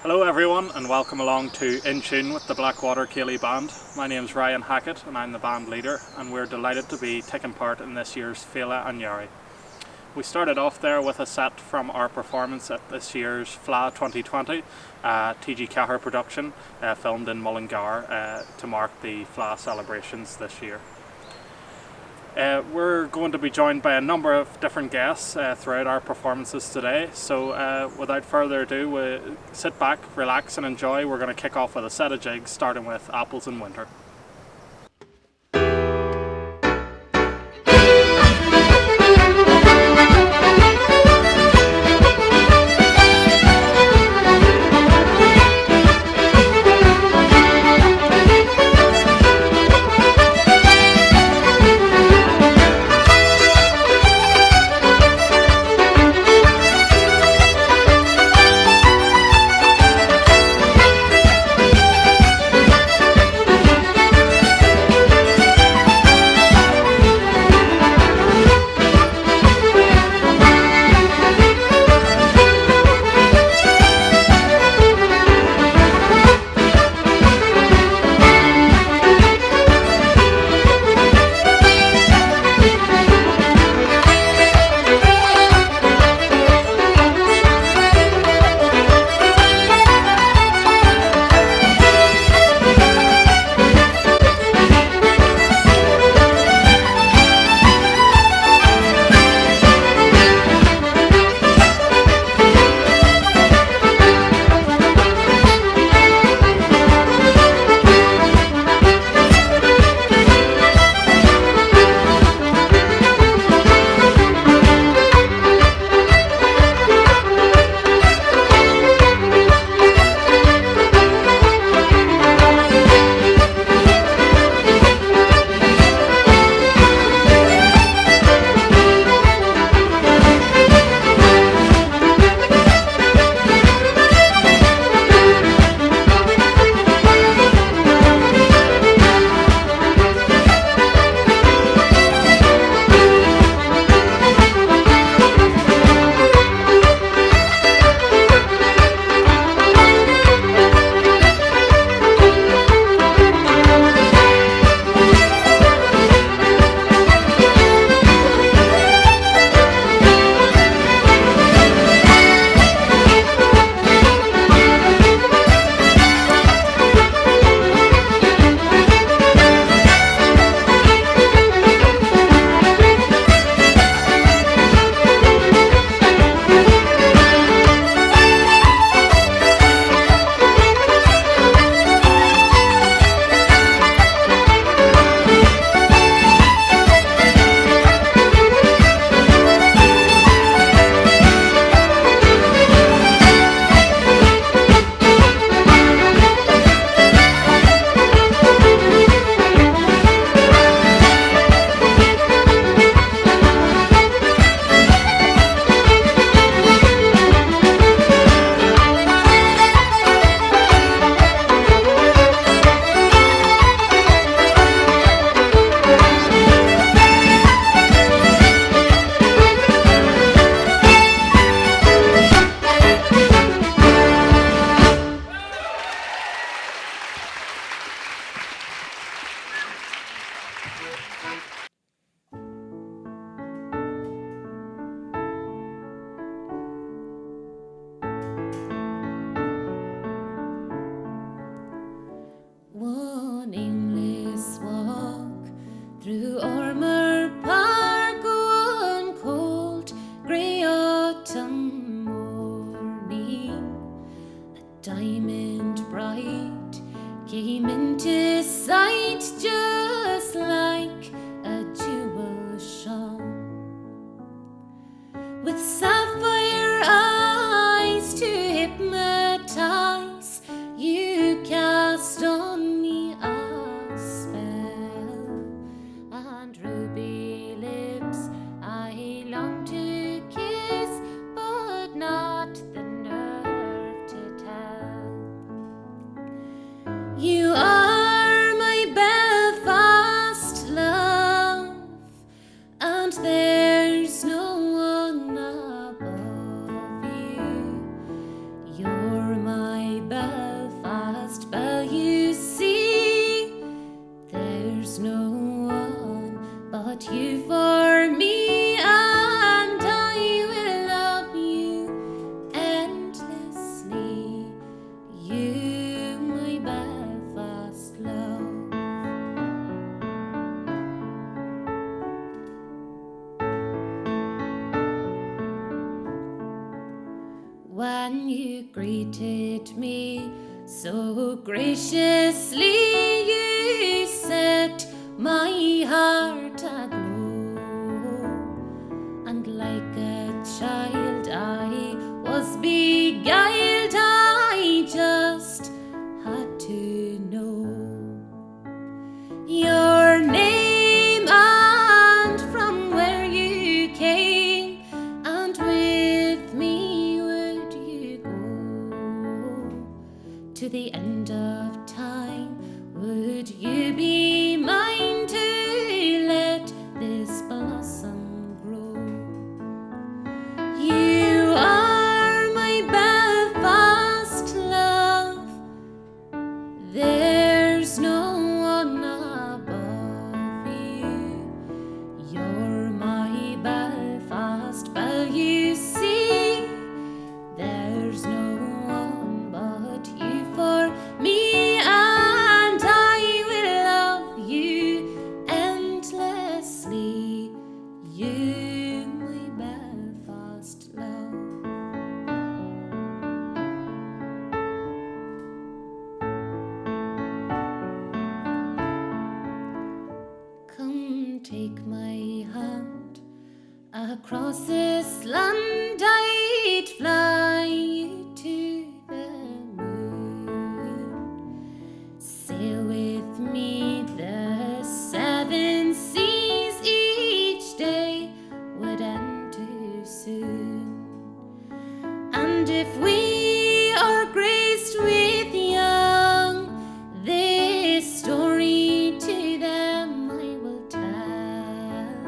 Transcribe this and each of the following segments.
Hello everyone and welcome along to In Tune with the Blackwater Ceilidh Band. My name is Ryan Hackett and I'm the band leader, and we're delighted to be taking part in this year's Fela and Yari. We started off there with a set from our performance at this year's FLA 2020, TG Cahir production, filmed in Mullingar to mark the FLA celebrations this year. We're going to be joined by a number of different guests throughout our performances today, so without further ado, we sit back, relax and enjoy. We're going to kick off with a set of jigs, starting with Apples in Winter. One aimless walk through Ormer Park, one cold grey autumn morning, a diamond bright came into sight, just like a jewel shone, with sapphire eyes to hypnotize. You cast on me a spell, and ruby lips I long to kiss, but not the nerve to tell. You are my Belfast with me so graciously. You set my heart aglow, and like a child I was beguiled. I just had to know your name and from where you came, and with me would you go to the end of time? Would you be mine to let this blossom grow? You are my Belfast love, there's no one above you. You're my Belfast belle, you see, there's no one but you for me, and I will love you endlessly. You, my Belfast love. Come take my hand, across this land I'd fly you to the moon. Sail with me the 7 seas, each day would end too soon. And if we are graced with young, this story to them I will tell,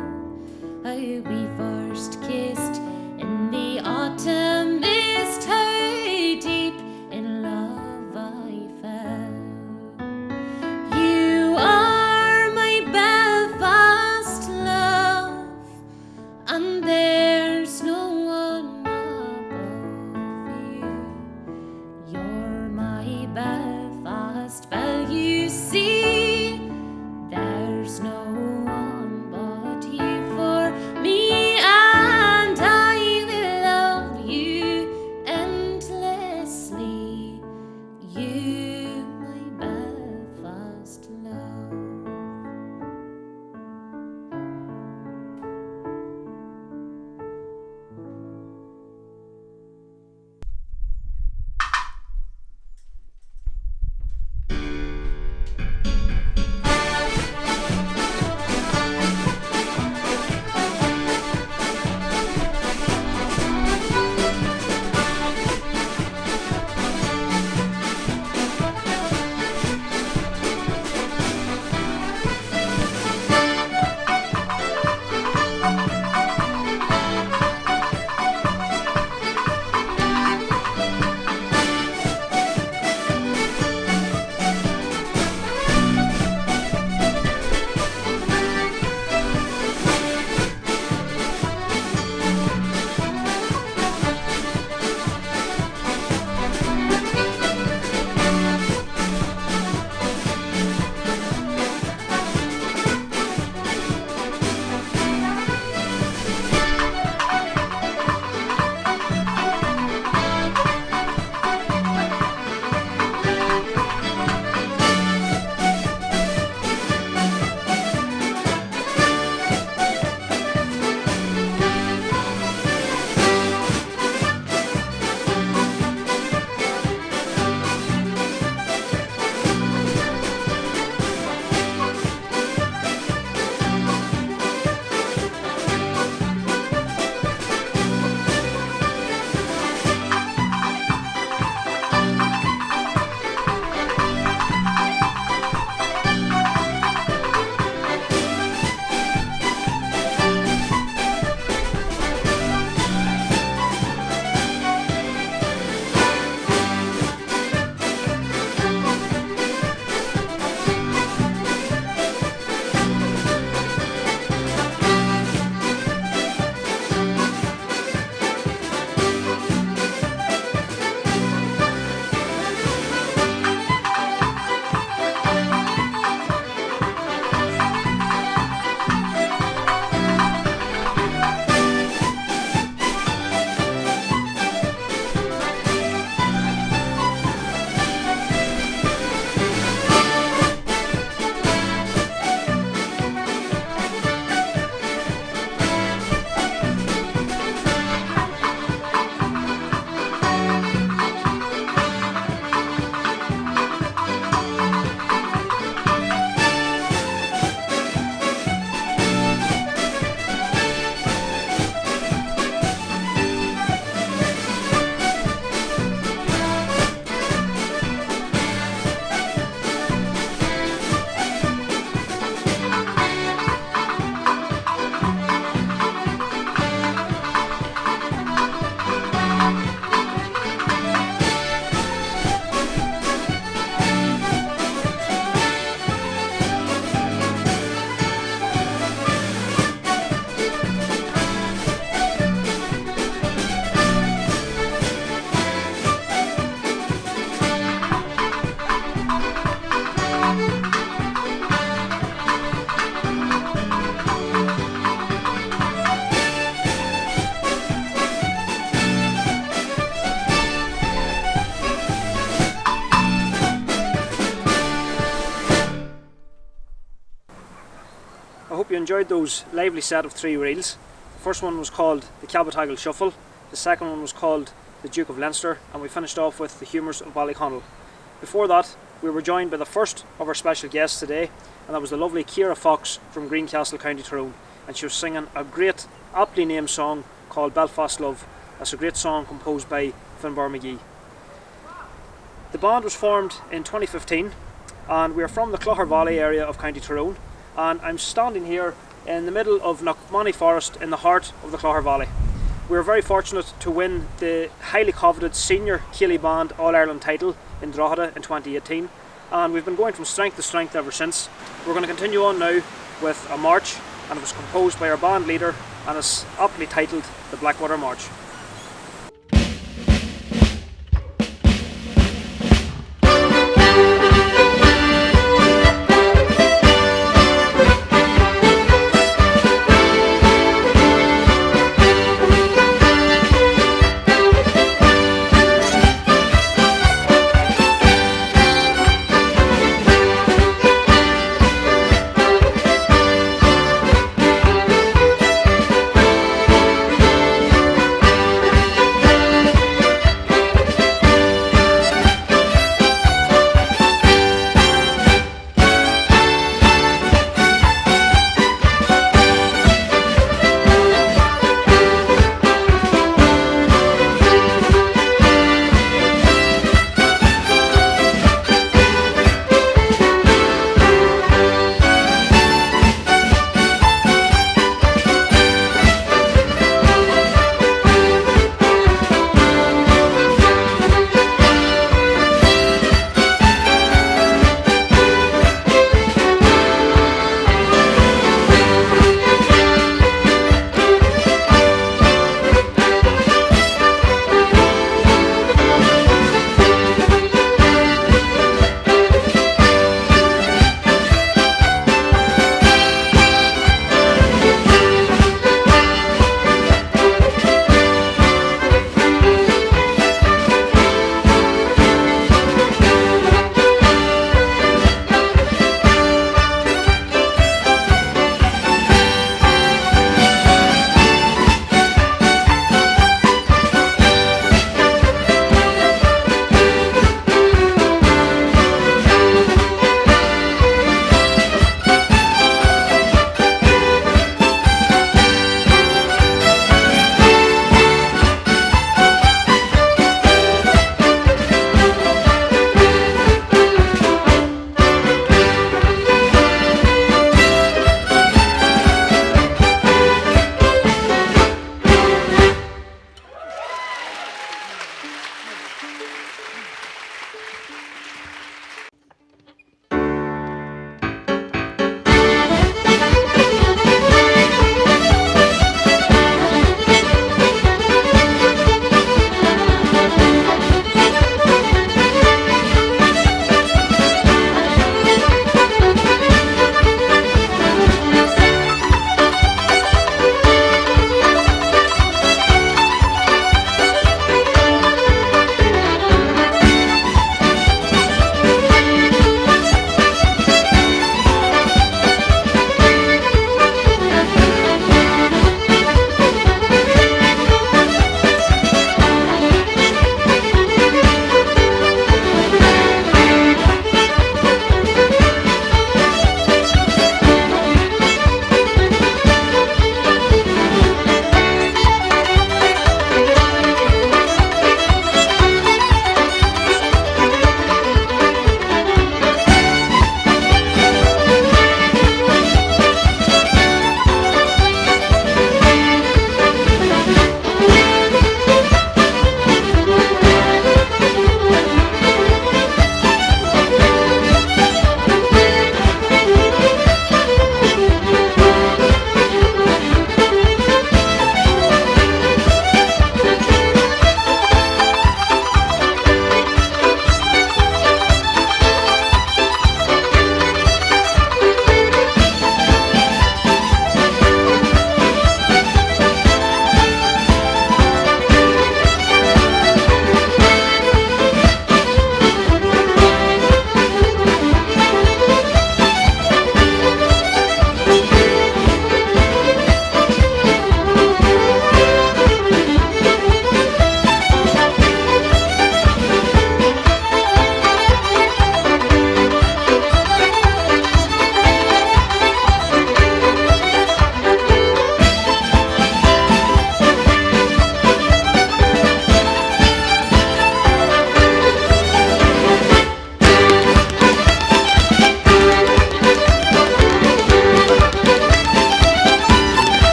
how we first kissed in the autumn mist, how deep in love I fell. You are my Belfast love, and there's no one above you. You're my Belfast belle, you see, there's no one but you for me, and I will love you endlessly. You, my Belfast love. hope you enjoyed those lively set of 3 reels. The first one was called the Cabotaggle Shuffle, the second one was called the Duke of Leinster, and we finished off with the Humours of Ballyconnell. Before that, we were joined by the first of our special guests today, and that was the lovely Ciara Fox from Greencastle, County Tyrone, and she was singing a great, aptly named song called Belfast Love. That's a great song composed by Finbar McGee. The band was formed in 2015, and we are from the Clogher Valley area of County Tyrone, and I'm standing here in the middle of Knockmoney Forest in the heart of the Clogher Valley. We were very fortunate to win the highly coveted Senior Ceilidh Band All-Ireland title in Drogheda in 2018, and we've been going from strength to strength ever since. We're going to continue on now with a march, and it was composed by our band leader and is aptly titled the Blackwater March.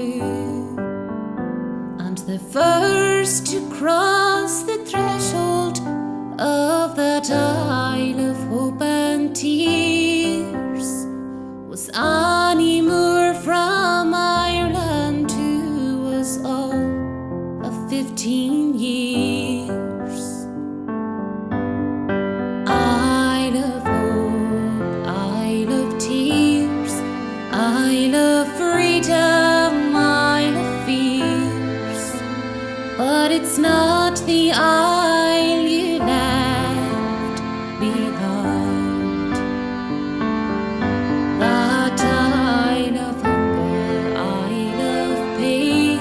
blue. And the first to cross the threshold of that isle of hope and tears was Annie Moore from Ireland, who was all of 15 years. Isle of hope, isle of tears, isle of freedom, isle of fears. But it's not the isle you left behind. That isle of hunger, isle of pain,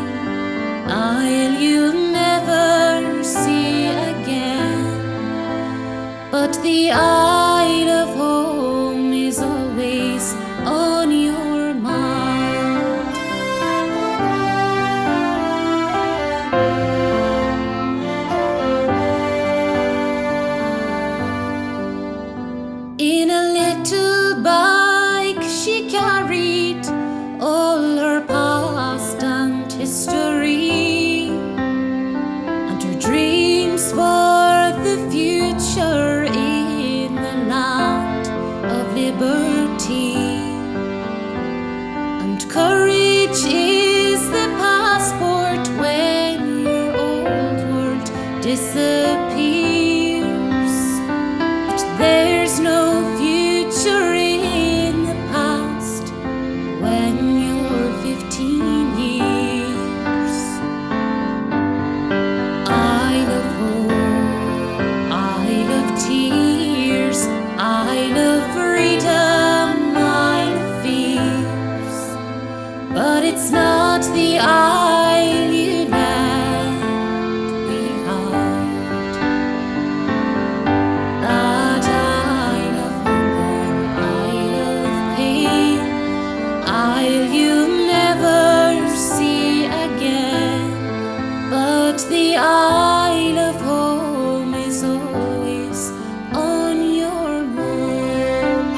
isle you'll never see again. But the isle of home is always on your mind. In a little bike she carried all her past and history, and her dreams for the future in the land of liberty. And courage is the passport when your old world disappears. But there's no future in the past when you're 15 years. Isle of hope, isle of tears, isle of freedom, isle of fears. But it's not the isle you left behind. That isle of hunger, isle of pain, isle you'll never see again. But the isle of home is always on your mind.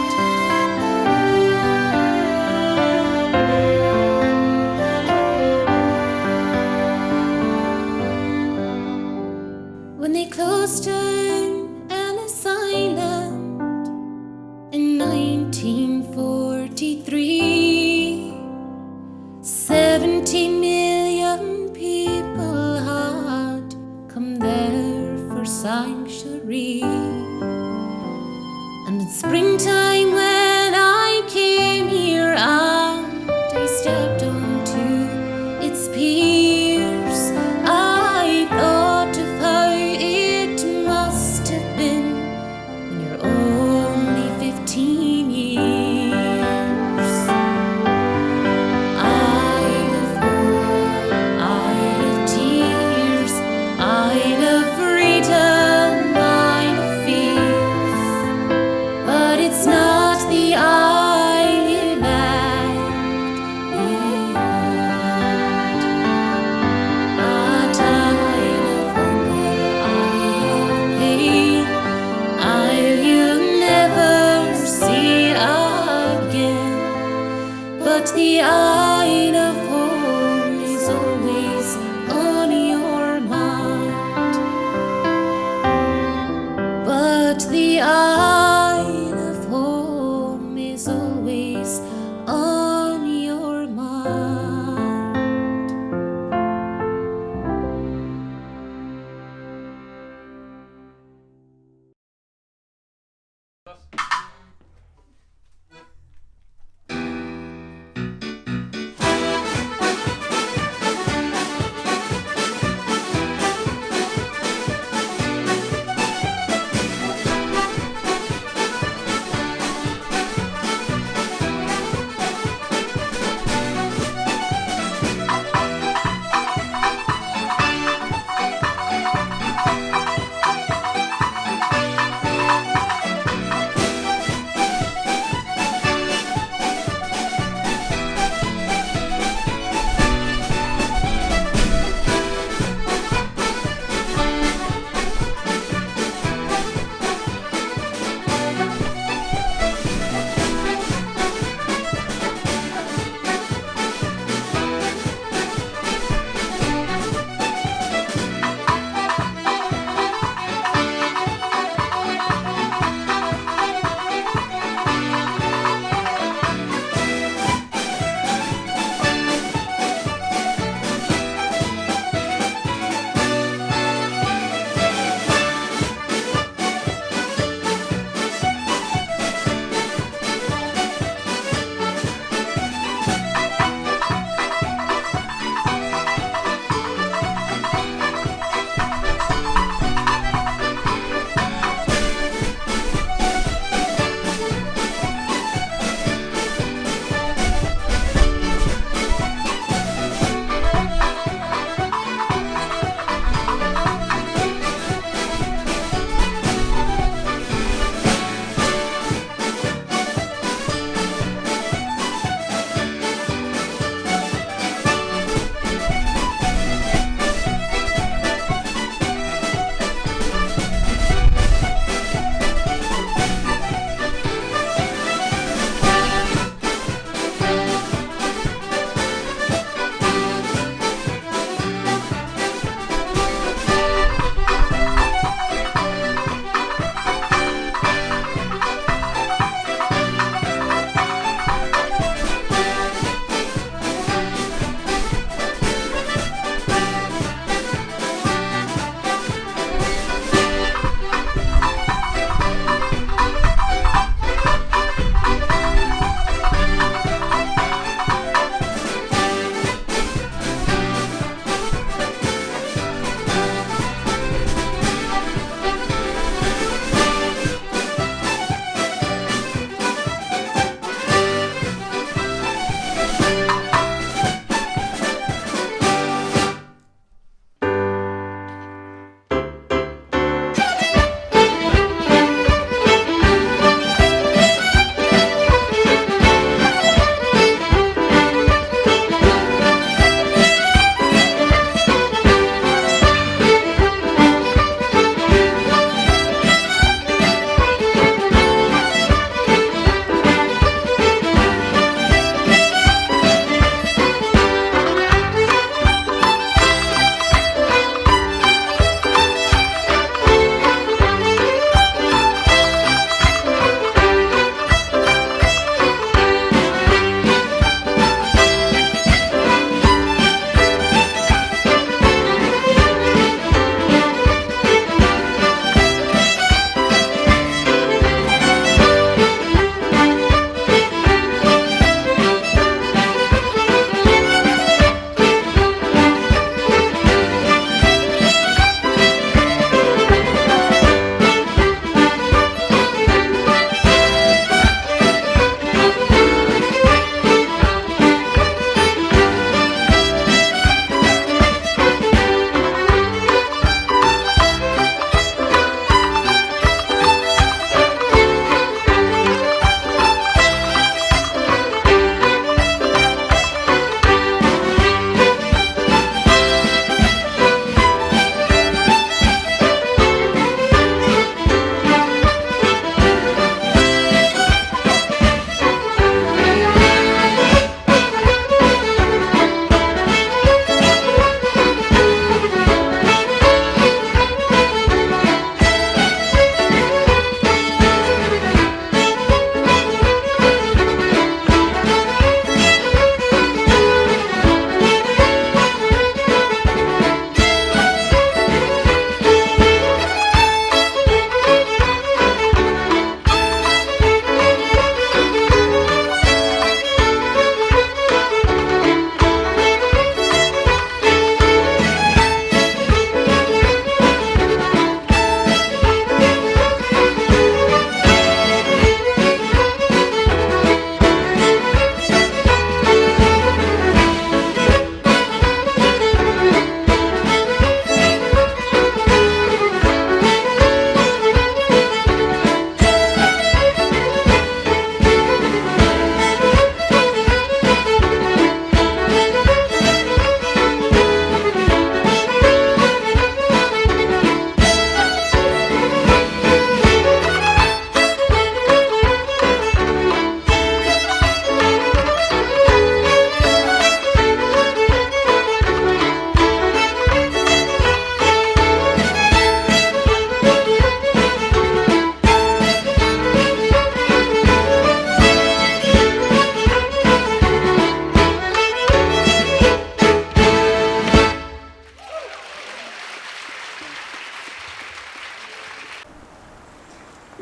When they closed down Ellis Island in 1943, 70 million people had come there for sanctuary. And in springtime when I came here and I stepped onto its piers, I thought of how it must have been when you're only 15 years. Isle of hope, isle of tears, isle of freedom, isle of fears. But it's not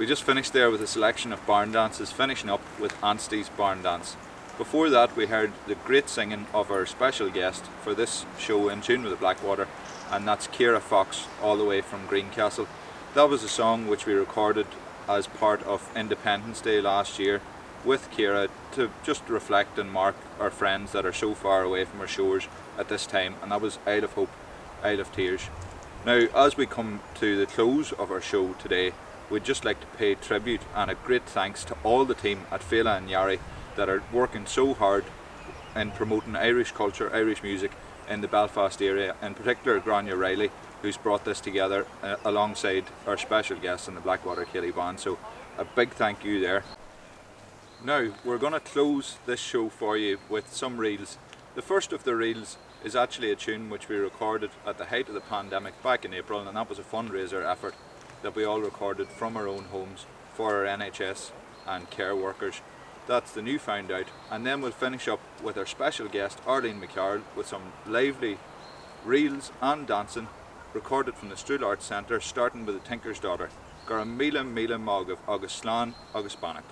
We just finished there with a selection of barn dances, finishing up with Anstey's Barn Dance. Before that we heard the great singing of our special guest for this show, In Tune with the Blackwater, and that's Ciara Fox, all the way from Greencastle. That was a song which we recorded as part of Independence Day last year with Ciara to just reflect and mark our friends that are so far away from our shores at this time, and that was Isle of Hope, Isle of Tears. Now, as we come to the close of our show today, we'd just like to pay tribute and a great thanks to all the team at Fela and Yarry that are working so hard in promoting Irish culture, Irish music in the Belfast area, in particular Grania Riley, who's brought this together alongside our special guest in the Blackwater Ceilidh Band, so a big thank you there. Now, we're going to close this show for you with some reels. The first of the reels is actually a tune which we recorded at the height of the pandemic back in April, and that was a fundraiser effort that we all recorded from our own homes for our NHS and care workers. That's the New Found Out, and then we'll finish up with our special guest Arlene McCarroll with some lively reels and dancing recorded from the Strule Arts Centre, starting with the Tinker's Daughter. Gur míle míle mágah agus slán agus banach.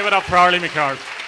it up for Harley McCard.